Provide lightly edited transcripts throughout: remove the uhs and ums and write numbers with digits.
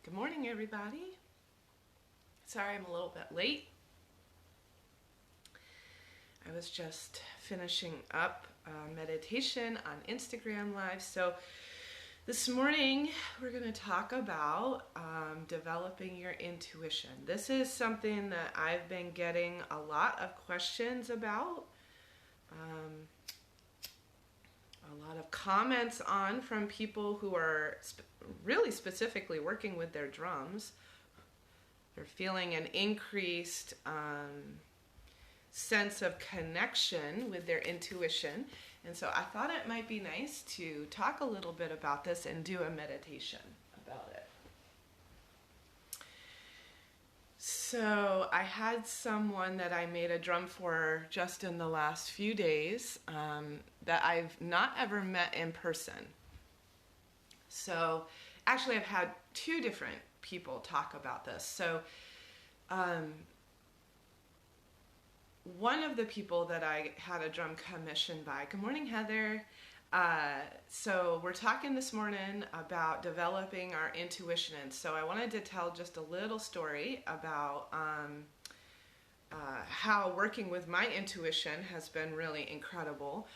Good morning, everybody. Sorry I'm a little bit late. I was just finishing up meditation on Instagram Live. So this morning we're going to talk about developing your intuition. This is something that I've been getting a lot of questions about. A lot of comments on from people who are really specifically working with their drums. They're feeling an increased sense of connection with their intuition. And so I thought it might be nice to talk a little bit about this and do a meditation about it. So I had someone that I made a drum for just in the last few days that I've not ever met in person. So actually I've had two different people talk about this. So one of the people that I had a drum commissioned by, good morning, Heather. So we're talking this morning about developing our intuition. And so I wanted to tell just a little story about how working with my intuition has been really incredible.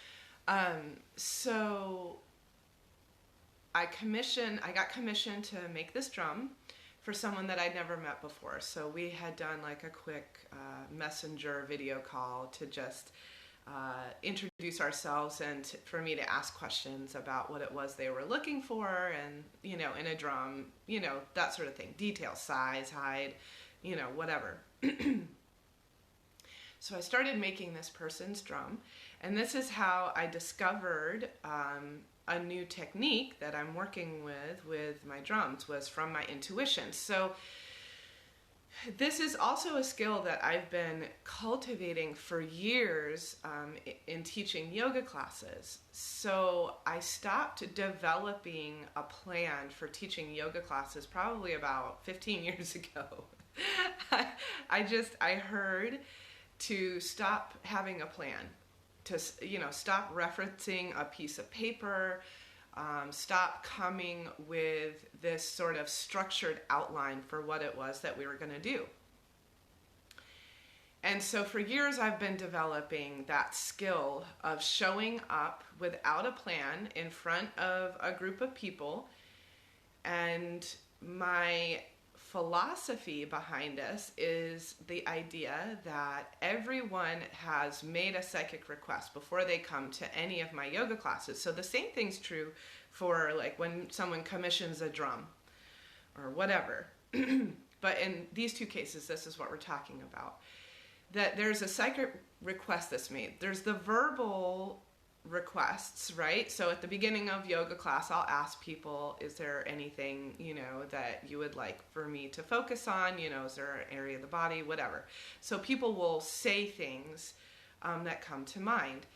So I got commissioned to make this drum for someone that I'd never met before. So we had done like a quick messenger video call to just introduce ourselves and for me to ask questions about what it was they were looking for and, in a drum, that sort of thing. Details, size, height, whatever. So I started making this person's drum, and this is how I discovered a new technique that I'm working with my drums, was from my intuition. So this is also a skill that I've been cultivating for years in teaching yoga classes. So I stopped developing a plan for teaching yoga classes probably about 15 years ago. I heard to stop having a plan, to stop referencing a piece of paper, stop coming with this sort of structured outline for what it was that we were going to do. And so for years I've been developing that skill of showing up without a plan in front of a group of people. And my philosophy behind this is the idea that everyone has made a psychic request before they come to any of my yoga classes. So the same thing's true for like when someone commissions a drum or whatever. But in these two cases, this is what we're talking about. That there's a psychic request that's made. There's the verbal requests, right? So at the beginning of yoga class, I'll ask people, is there anything, that you would like for me to focus on? Is there an area of the body, whatever. So people will say things that come to mind.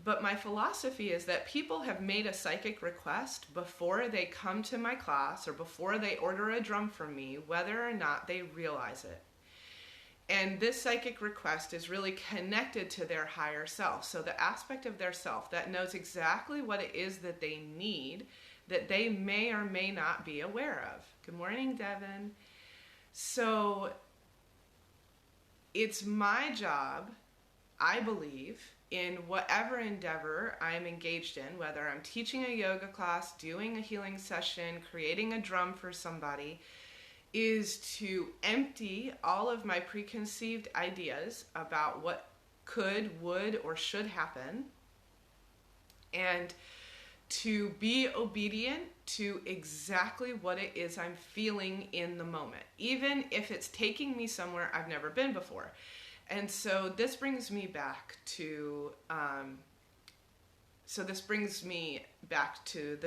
But my philosophy is that people have made a psychic request before they come to my class or before they order a drum from me, whether or not they realize it. And this psychic request is really connected to their higher self. So the aspect of their self that knows exactly what it is that they need, that they may or may not be aware of. Good morning, Devin. So it's my job, I believe, in whatever endeavor I'm engaged in, whether I'm teaching a yoga class, doing a healing session, creating a drum for somebody, is to empty all of my preconceived ideas about what could, would, or should happen, and to be obedient to exactly what it is I'm feeling in the moment, even if it's taking me somewhere I've never been before. And so this brings me back to the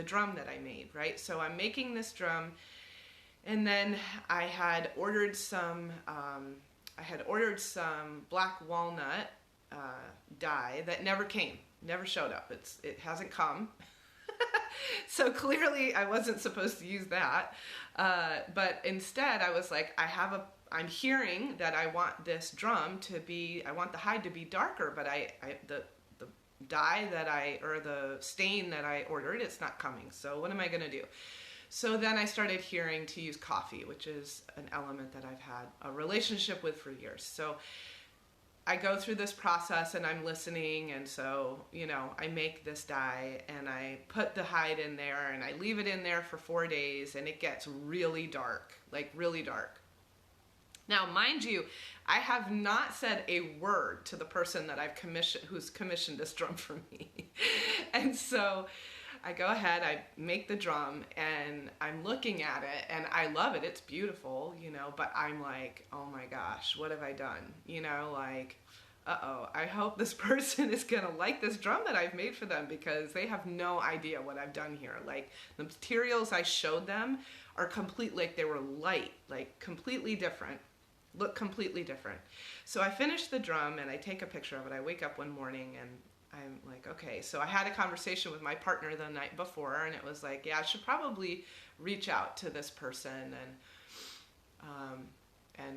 drum that I made, right? So I'm making this drum. And then I had ordered some black walnut dye that never showed up. It hasn't come. So clearly I wasn't supposed to use that. But instead I was like, I'm hearing that I want this drum I want the hide to be darker, but the dye the stain that I ordered, it's not coming. So what am I going to do? So then I started hearing to use coffee, which is an element that I've had a relationship with for years. So I go through this process and I'm listening, and so, I make this dye and I put the hide in there and I leave it in there for 4 days, and it gets really dark, like really dark. Now, mind you, I have not said a word to the person that who's commissioned this drum for me. And so I go ahead, I make the drum, and I'm looking at it, and I love it. It's beautiful, but I'm like, oh my gosh, what have I done? Uh-oh, I hope this person is going to like this drum that I've made for them, because they have no idea what I've done here. Like, the materials I showed them are like they were light, like completely different, look completely different. So I finish the drum and I take a picture of it. I wake up one morning and I'm like, okay, so I had a conversation with my partner the night before, and it was like, yeah, I should probably reach out to this person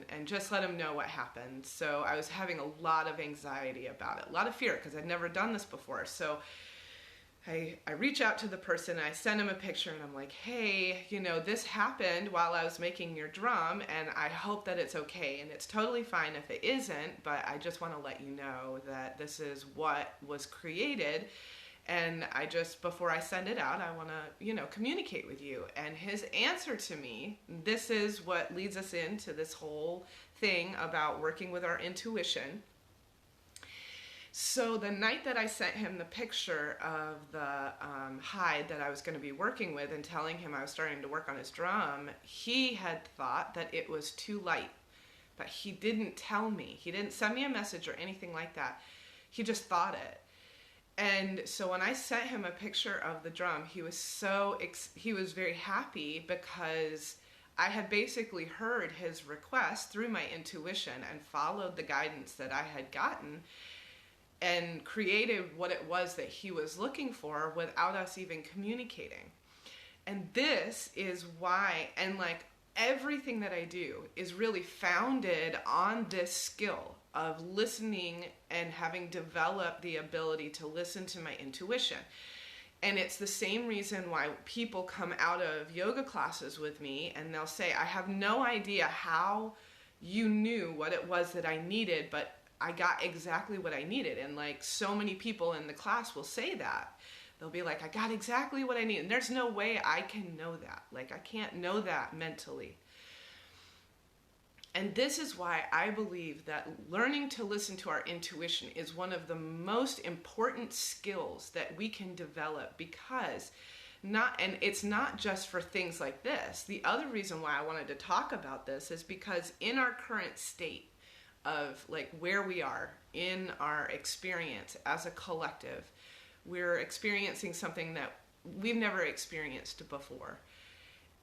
and just let him know what happened. So I was having a lot of anxiety about it, a lot of fear, because I'd never done this before. So I reach out to the person, and I send him a picture, and I'm like, hey, this happened while I was making your drum, and I hope that it's okay, and it's totally fine if it isn't, but I just want to let you know that this is what was created, and before I send it out, I want to, communicate with you. And his answer to me, this is what leads us into this whole thing about working with our intuition. So the night that I sent him the picture of the hide that I was going to be working with and telling him I was starting to work on his drum, he had thought that it was too light, but he didn't tell me. He didn't send me a message or anything like that. He just thought it. And so when I sent him a picture of the drum, he was very happy, because I had basically heard his request through my intuition and followed the guidance that I had gotten, and created what it was that he was looking for without us even communicating. And this is why, and like everything that I do is really founded on this skill of listening and having developed the ability to listen to my intuition. And it's the same reason why people come out of yoga classes with me and they'll say, I have no idea how you knew what it was that I needed, but I got exactly what I needed. And like so many people in the class will say that. They'll be like, I got exactly what I need. And there's no way I can know that. Like, I can't know that mentally. And this is why I believe that learning to listen to our intuition is one of the most important skills that we can develop, because it's not just for things like this. The other reason why I wanted to talk about this is because in our current state of like where we are in our experience as a collective, we're experiencing something that we've never experienced before.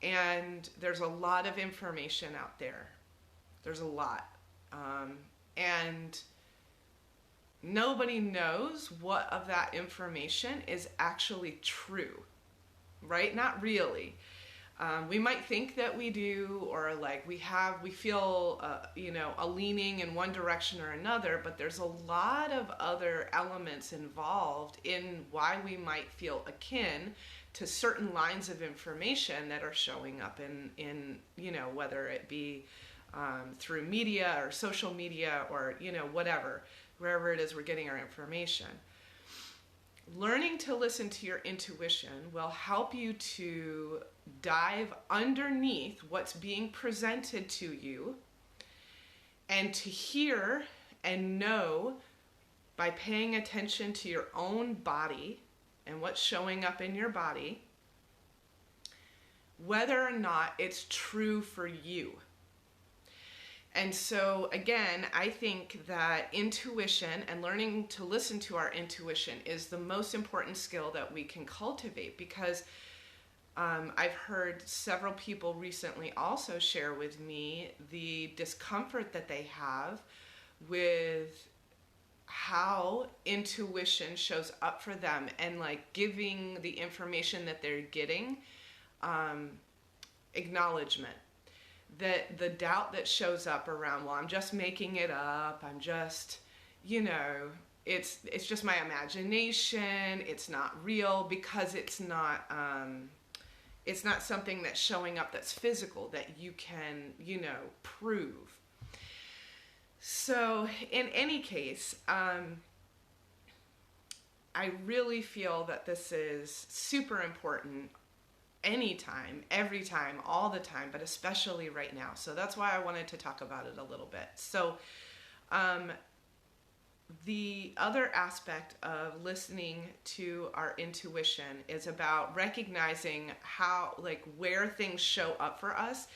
And there's a lot of information out there. There's a lot. And nobody knows what of that information is actually true, right? Not really. We might think that we do, or like we feel, a leaning in one direction or another, but there's a lot of other elements involved in why we might feel akin to certain lines of information that are showing up in whether it be through media or social media or, wherever it is we're getting our information. Learning to listen to your intuition will help you to dive underneath what's being presented to you, and to hear and know by paying attention to your own body and what's showing up in your body, whether or not it's true for you. And so, again, I think that intuition and learning to listen to our intuition is the most important skill that we can cultivate, because I've heard several people recently also share with me the discomfort that they have with how intuition shows up for them, and like giving the information that they're getting acknowledgement. That the doubt that shows up around, well, I'm just making it up, I'm just, it's just my imagination, it's not real, because it's not It's not something that's showing up that's physical that you can, prove. So in any case, I really feel that this is super important anytime, every time, all the time, but especially right now. So that's why I wanted to talk about it a little bit. So the other aspect of listening to our intuition is about recognizing how, where things show up for us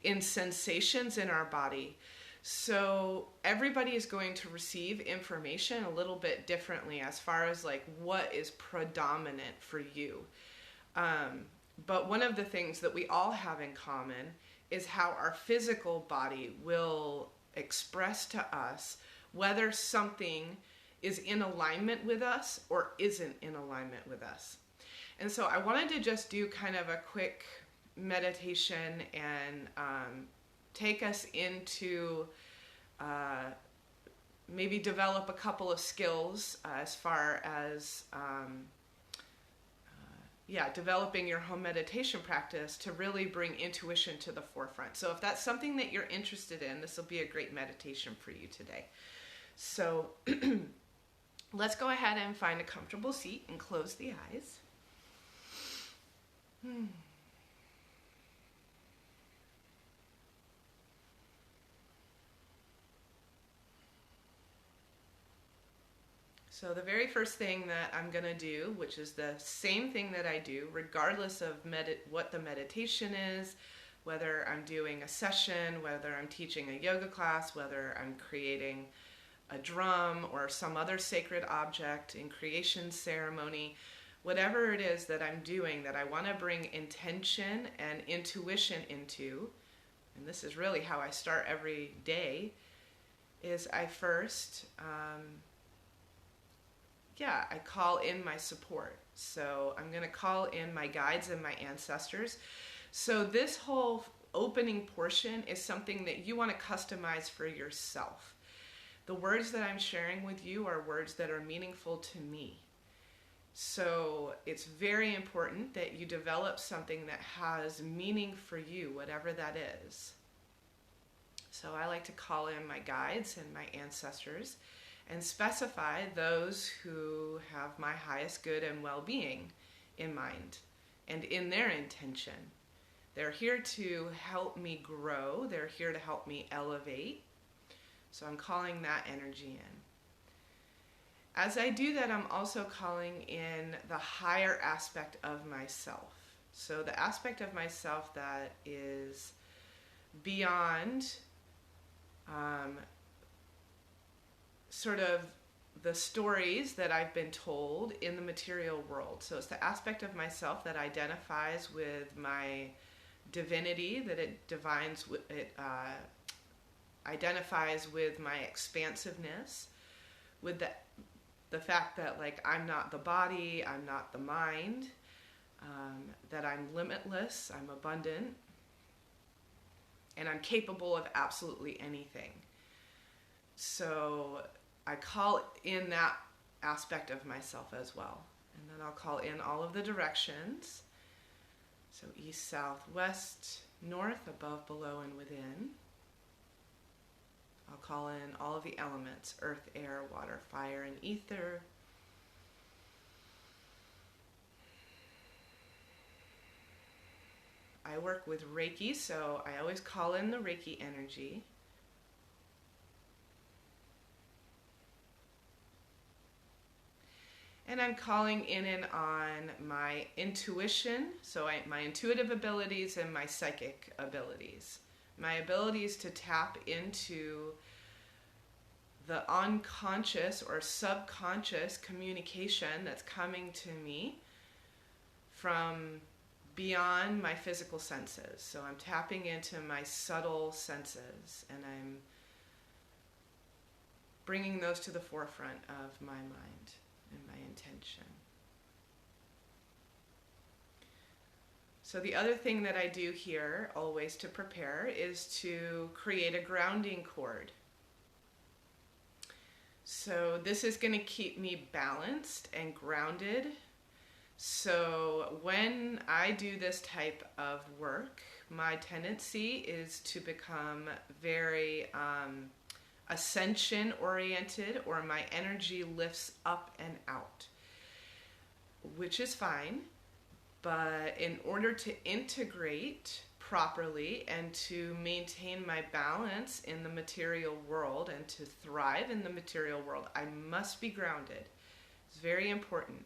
in sensations in our body. So everybody is going to receive information a little bit differently as far as what is predominant for you. But one of the things that we all have in common is how our physical body will express to us whether something is in alignment with us or isn't in alignment with us. And so I wanted to just do kind of a quick meditation and take us into maybe develop a couple of skills as far as developing your home meditation practice to really bring intuition to the forefront. So if that's something that you're interested in, this will be a great meditation for you today. So let's go ahead and find a comfortable seat and close the eyes. So the very first thing that I'm going to do, which is the same thing that I do, regardless of what the meditation is, whether I'm doing a session, whether I'm teaching a yoga class, whether I'm creating a drum or some other sacred object in creation ceremony, whatever it is that I'm doing that I want to bring intention and intuition into, and this is really how I start every day, is I first... I call in my support. So I'm going to call in my guides and my ancestors. So this whole opening portion is something that you want to customize for yourself. The words that I'm sharing with you are words that are meaningful to me. So it's very important that you develop something that has meaning for you, whatever that is. So I like to call in my guides and my ancestors and specify those who have my highest good and well-being in mind and in their intention. They're here to help me grow. They're here to help me elevate. So I'm calling that energy in. As I do that, I'm also calling in the higher aspect of myself. So the aspect of myself that is beyond sort of the stories that I've been told in the material world. So it's the aspect of myself that identifies with my divinity, that it identifies with my expansiveness, with the fact that I'm not the body, I'm not the mind, that I'm limitless, I'm abundant, and I'm capable of absolutely anything. So I call in that aspect of myself as well. And then I'll call in all of the directions. So east, south, west, north, above, below, and within. I'll call in all of the elements: earth, air, water, fire, and ether. I work with Reiki, so I always call in the Reiki energy. And I'm calling in and on my intuition, so my intuitive abilities and my psychic abilities. My abilities to tap into the unconscious or subconscious communication that's coming to me from beyond my physical senses. So I'm tapping into my subtle senses, and I'm bringing those to the forefront of my mind and my intention. So the other thing that I do here, always to prepare, is to create a grounding cord. So this is going to keep me balanced and grounded. So when I do this type of work, my tendency is to become very ascension oriented, or my energy lifts up and out, which is fine. But in order to integrate properly and to maintain my balance in the material world and to thrive in the material world, I must be grounded. It's very important.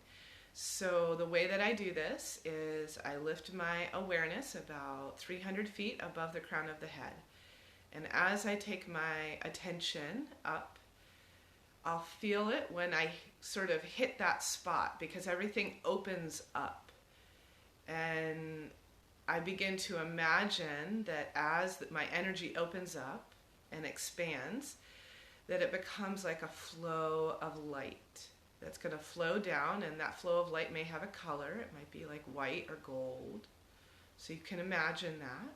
So the way that I do this is I lift my awareness about 300 feet above the crown of the head. And as I take my attention up, I'll feel it when I sort of hit that spot, because everything opens up. And I begin to imagine that as my energy opens up and expands, that it becomes like a flow of light that's going to flow down, and that flow of light may have a color. It might be like white or gold. So you can imagine that.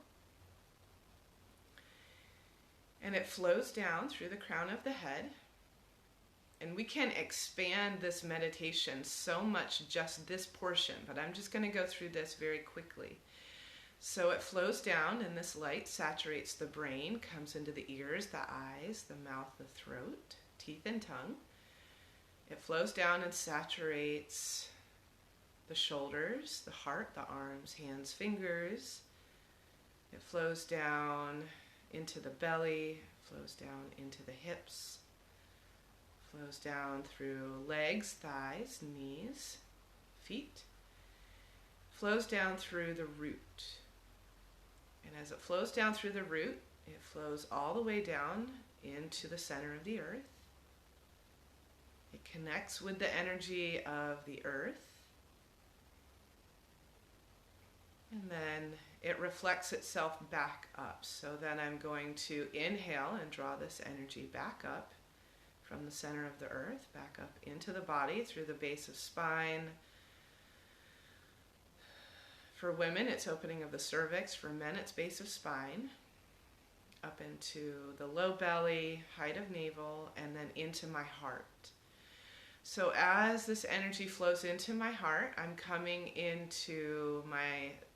And it flows down through the crown of the head. And we can expand this meditation so much, just this portion, but I'm just going to go through this very quickly. So it flows down, and this light saturates the brain, comes into the ears, the eyes, the mouth, the throat, teeth, and tongue. It flows down and saturates the shoulders, the heart, the arms, hands, fingers. It flows down into the belly, flows down into the hips, flows down through legs, thighs, knees, feet, flows down through the root. And as it flows down through the root, it flows all the way down into the center of the earth. It connects with the energy of the earth. And then it reflects itself back up. So then I'm going to inhale and draw this energy back up from the center of the earth, back up into the body through the base of spine. For women, it's opening of the cervix. For men, it's base of spine. Up into the low belly, height of navel, and then into my heart. So as this energy flows into my heart, I'm coming into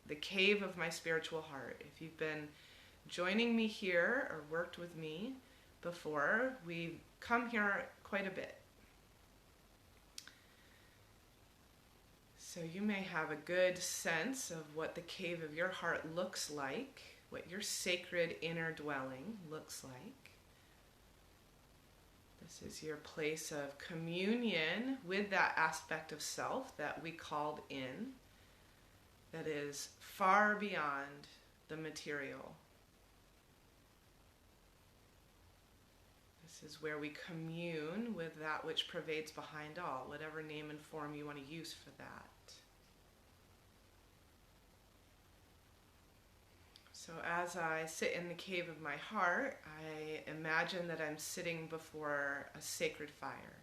the cave of my spiritual heart. If you've been joining me here or worked with me before, we've come here quite a bit. So you may have a good sense of what the cave of your heart looks like, what your sacred inner dwelling looks like. This is your place of communion with that aspect of self that we called in, that is far beyond the material. This is where we commune with that which pervades behind all, whatever name and form you want to use for that. So as I sit in the cave of my heart, I imagine that I'm sitting before a sacred fire.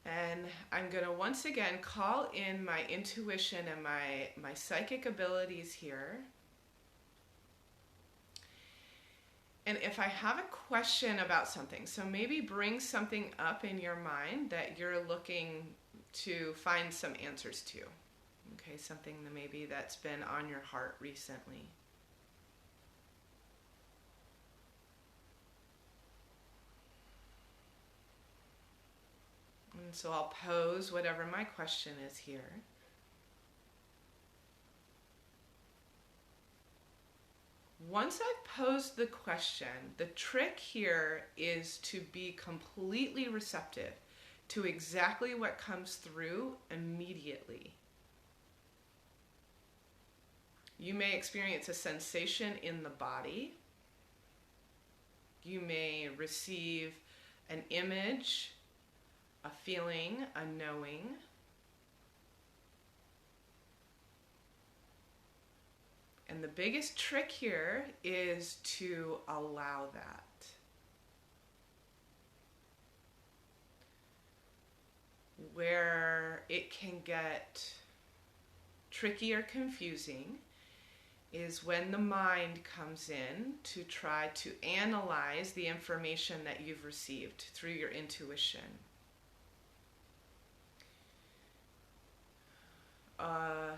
And I'm going to once again call in my intuition and my psychic abilities here. And if I have a question about something, so maybe bring something up in your mind that you're looking to find some answers to. Okay, something that maybe that's been on your heart recently. And so I'll pose whatever my question is here. Once I've posed the question, the trick here is to be completely receptive to exactly what comes through immediately. You may experience a sensation in the body. You may receive an image, a feeling, a knowing. And the biggest trick here is to allow that. Where it can get tricky or confusing is when the mind comes in to try to analyze the information that you've received through your intuition. A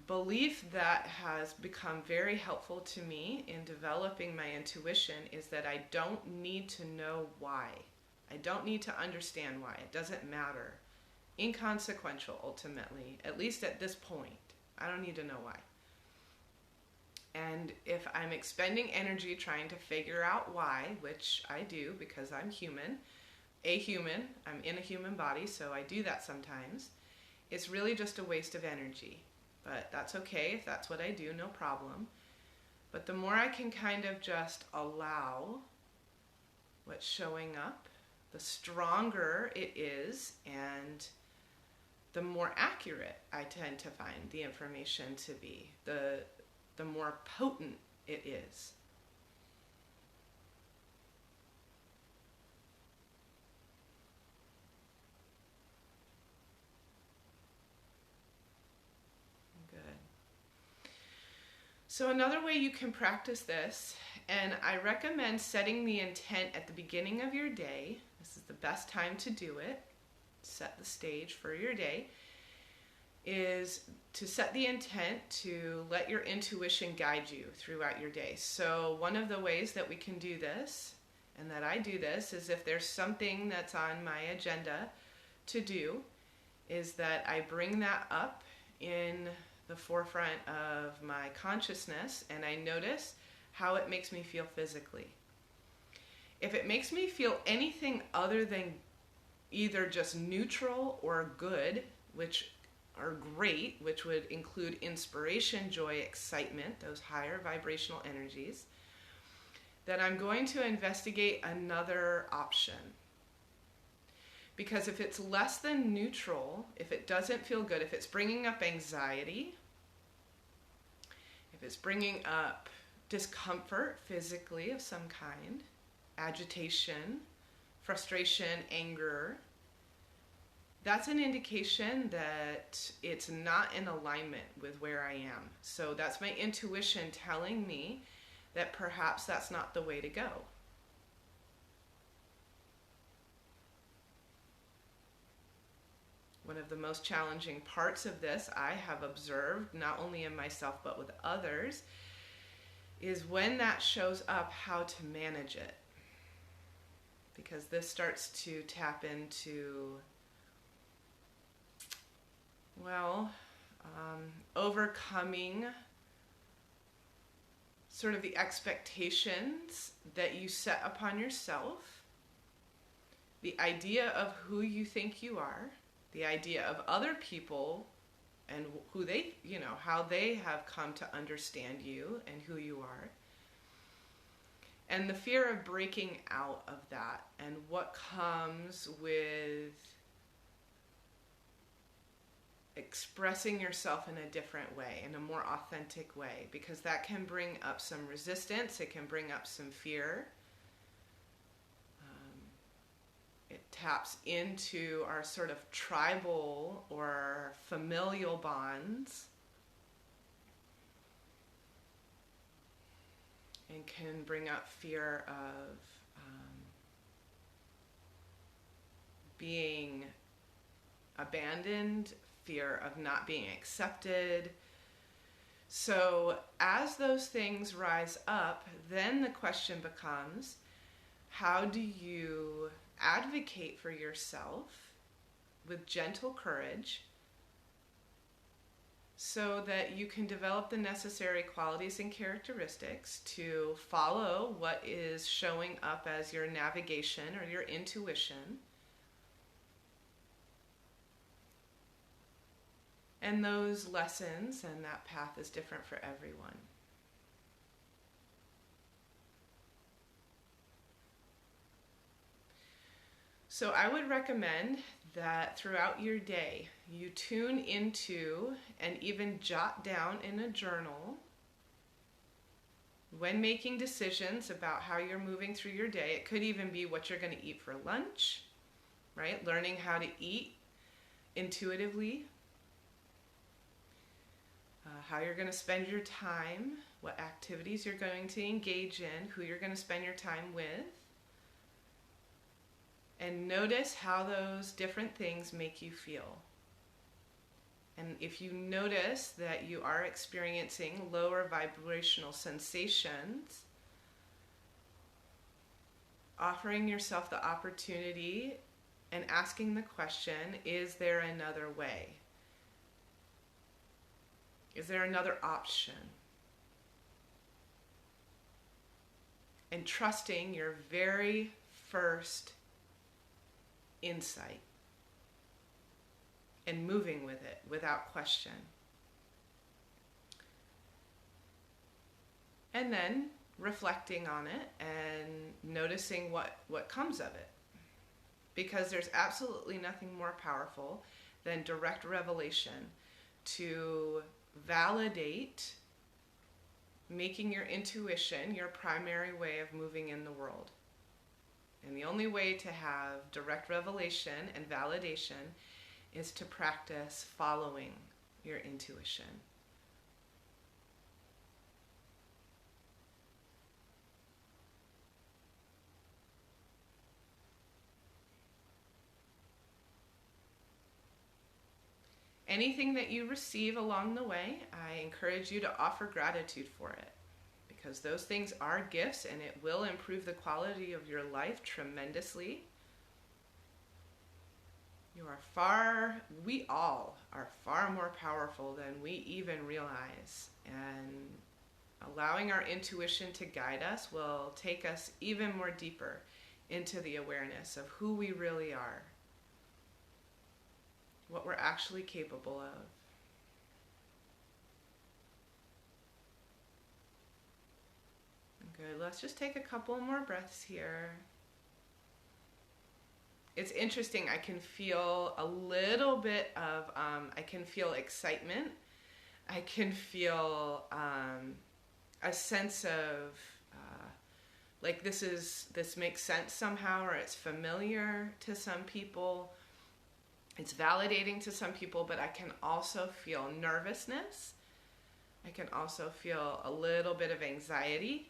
belief that has become very helpful to me in developing my intuition is that I don't need to know why. I don't need to understand why. It doesn't matter. Inconsequential, ultimately, at least at this point. I don't need to know why. And if I'm expending energy trying to figure out why, which I do because I'm human, I'm in a human body, so I do that sometimes, it's really just a waste of energy. But that's okay if that's what I do, no problem. But the more I can kind of just allow what's showing up, the stronger it is, and the more accurate I tend to find the information to be, the more potent it is. Good. So another way you can practice this, and I recommend setting the intent at the beginning of your day. This is the best time to do it. Set the stage for your day. Is to set the intent to let your intuition guide you throughout your day. So one of the ways that we can do this, and that I do this, is if there's something that's on my agenda to do, is that I bring that up in the forefront of my consciousness and I notice how it makes me feel physically. If it makes me feel anything other than either just neutral or good, which are great, which would include inspiration, joy, excitement, those higher vibrational energies, then I'm going to investigate another option. Because if it's less than neutral, if it doesn't feel good, if it's bringing up anxiety, if it's bringing up discomfort physically of some kind, agitation, frustration, anger, that's an indication that it's not in alignment with where I am. So that's my intuition telling me that perhaps that's not the way to go. One of the most challenging parts of this I have observed, not only in myself but with others, is when that shows up, how to manage it. Because this starts to tap into overcoming sort of the expectations that you set upon yourself, the idea of who you think you are, the idea of other people and who they, how they have come to understand you and who you are, and the fear of breaking out of that and what comes with expressing yourself in a different way, in a more authentic way, because that can bring up some resistance, it can bring up some fear. It taps into our sort of tribal or familial bonds and can bring up fear of being abandoned, fear of not being accepted. So as those things rise up, then the question becomes, how do you advocate for yourself with gentle courage so that you can develop the necessary qualities and characteristics to follow what is showing up as your navigation or your intuition? And those lessons and that path is different for everyone. So I would recommend that throughout your day, you tune into and even jot down in a journal when making decisions about how you're moving through your day. It could even be what you're going to eat for lunch, right? Learning how to eat intuitively. How you're going to spend your time what activities you're going to engage in, who you're going to spend your time with, and notice how those different things make you feel. And if you notice that you are experiencing lower vibrational sensations, offering yourself the opportunity and asking the question, is there another way? Is there another option? And trusting your very first insight and moving with it without question. And then reflecting on it and noticing what comes of it. Because there's absolutely nothing more powerful than direct revelation to validate making your intuition your primary way of moving in the world. And the only way to have direct revelation and validation is to practice following your intuition. Anything that you receive along the way, I encourage you to offer gratitude for it, because those things are gifts and it will improve the quality of your life tremendously. We all are far more powerful than we even realize, and allowing our intuition to guide us will take us even more deeper into the awareness of who we really are, what we're actually capable of. Good, let's just take a couple more breaths here. It's interesting, I can feel a little bit of, I can feel excitement. I can feel a sense of, like this makes sense somehow, or it's familiar to some people. It's validating to some people, but I can also feel nervousness. I can also feel a little bit of anxiety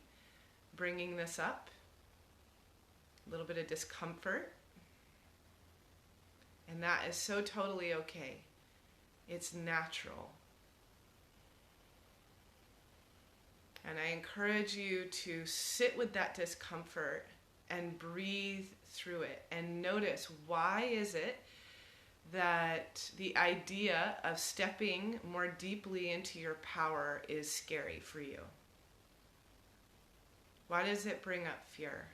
bringing this up, a little bit of discomfort. And that is so totally okay. It's natural. And I encourage you to sit with that discomfort and breathe through it and notice, why is it that the idea of stepping more deeply into your power is scary for you? Why does it bring up fear?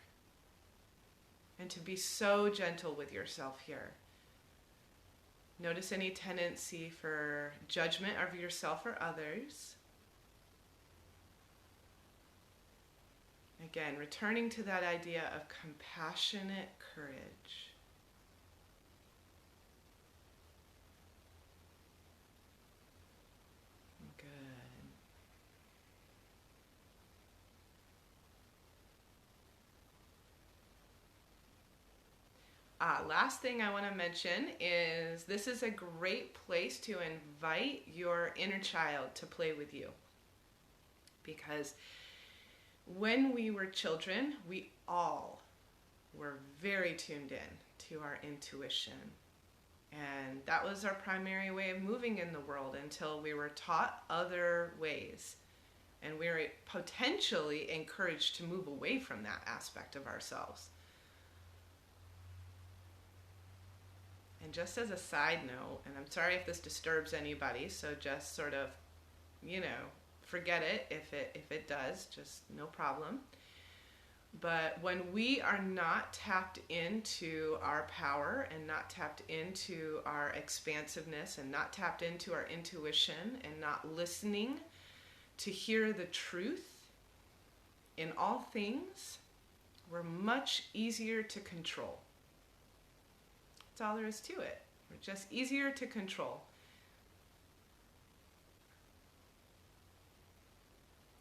And to be so gentle with yourself here. Notice any tendency for judgment of yourself or others. Again, returning to that idea of compassionate courage. Good. Last thing I want to mention is this is a great place to invite your inner child to play with you. Because when we were children, we all were very tuned in to our intuition. And that was our primary way of moving in the world until we were taught other ways. And we were potentially encouraged to move away from that aspect of ourselves. And just as a side note, and I'm sorry if this disturbs anybody, so just sort of, forget it if it does, just no problem. But when we are not tapped into our power and not tapped into our expansiveness and not tapped into our intuition and not listening to hear the truth in all things, we're much easier to control. That's all there is to it. We're just easier to control.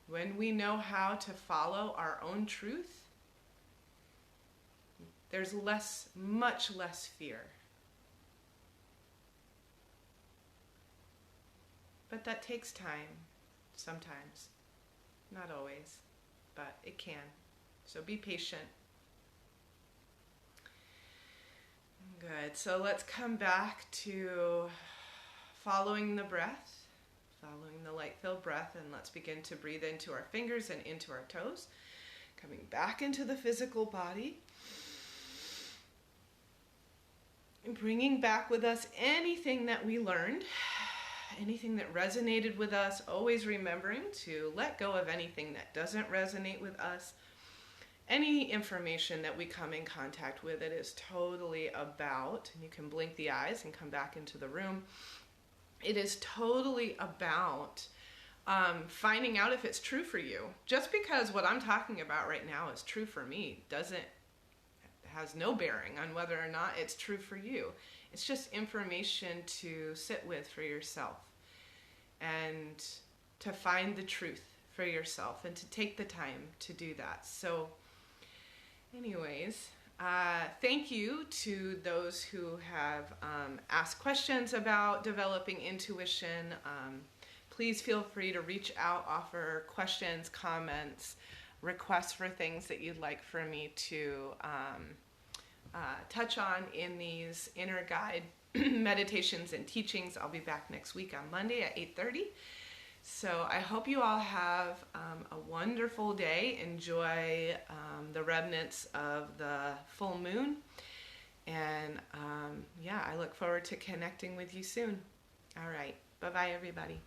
When we know how to follow our own truth, there's much less fear. But that takes time, sometimes. Not always, but it can. So be patient. Good. So let's come back to following the breath, following the light-filled breath, and let's begin to breathe into our fingers and into our toes, coming back into the physical body, and bringing back with us anything that we learned, anything that resonated with us, always remembering to let go of anything that doesn't resonate with us. Any information that we come in contact with, it is totally about, and you can blink the eyes and come back into the room, it is totally about finding out if it's true for you. Just because what I'm talking about right now is true for me has no bearing on whether or not it's true for you. It's just information to sit with for yourself and to find the truth for yourself and to take the time to do that. So anyways, thank you to those who have asked questions about developing intuition. Please feel free to reach out, offer questions, comments, requests for things that you'd like for me to touch on in these inner guide meditations and teachings. I'll be back next week on Monday at 8:30. So I hope you all have a wonderful day. Enjoy the remnants of the full moon. And I look forward to connecting with you soon. All right. Bye-bye, everybody.